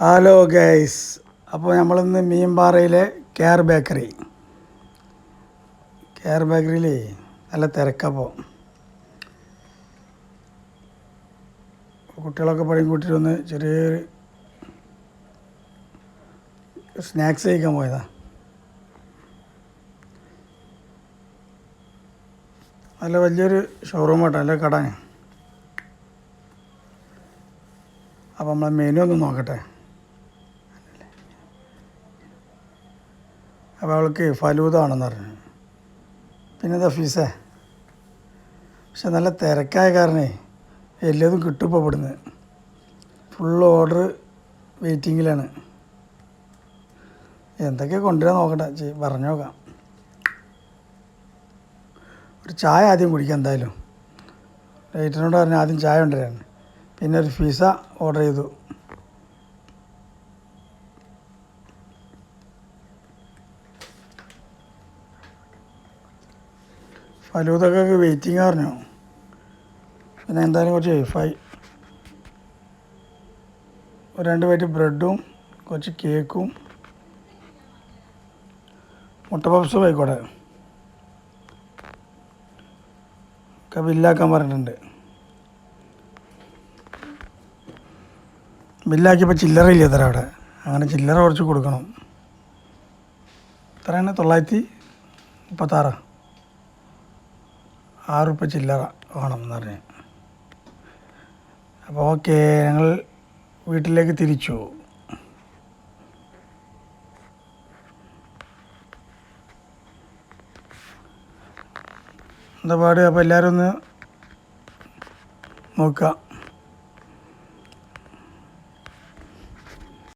Hello guys, അപ്പോൾ നമ്മളിന്ന് മീൻപാറയിലെ care ബേക്കറിയിലേ നല്ല തിരക്കപ്പോൾ കുട്ടികളൊക്കെ പഴയും കൂട്ടിയിട്ടൊന്ന് ചെറിയൊരു സ്നാക്സ് കഴിക്കാൻ പോയതാ. നല്ല വലിയൊരു ഷോറൂം കേട്ടോ, നല്ല കട. അപ്പോൾ നമ്മളെ മെനു ഒന്ന് നോക്കട്ടെ. അപ്പോൾ അവൾക്ക് ഫലൂദ ആണെന്ന് പറഞ്ഞു. പിന്നെ എന്താ ഫീസേ, പക്ഷെ നല്ല തിരക്കായ കാരണേ എല്ലാതും കിട്ടും. ഇപ്പോൾ ഇവിടുന്ന് ഫുൾ ഓർഡർ വെയിറ്റിങ്ങിലാണ്. എന്തൊക്കെയാണ് കൊണ്ടുവരാൻ നോക്കട്ടെ, പറഞ്ഞു നോക്കാം. ഒരു ചായ ആദ്യം കുടിക്കാം എന്തായാലും. വെയിറ്ററിനോട് പറഞ്ഞാൽ ആദ്യം ചായ കൊണ്ടുവരാൻ. പിന്നെ ഒരു പിസ്സ ഓർഡർ ചെയ്തു. ഫലൂദക്കൊക്കെ വെയിറ്റിംഗ് പറഞ്ഞു. പിന്നെ എന്തായാലും കുറച്ച് ഒരു 2 പ്ലേറ്റ് ബ്രെഡും കുറച്ച് കേക്കും മുട്ട പപ്സും ആയിക്കോട്ടെ. ഒക്കെ ബില്ലാക്കാൻ പറഞ്ഞിട്ടുണ്ട്. ബില്ലാക്കിയപ്പോൾ ചില്ലറ ഇല്ല എത്ര അവിടെ. അങ്ങനെ ചില്ലറ കുറച്ച് കൊടുക്കണം. എത്രയാണ്? 936 6 ചില്ലറ വേണം എന്ന് പറഞ്ഞ്. അപ്പോൾ ഓക്കെ, ഞങ്ങൾ വീട്ടിലേക്ക് തിരിച്ചു. എന്താ പാട്? അപ്പോൾ എല്ലാവരും ഒന്ന് നോക്കുക.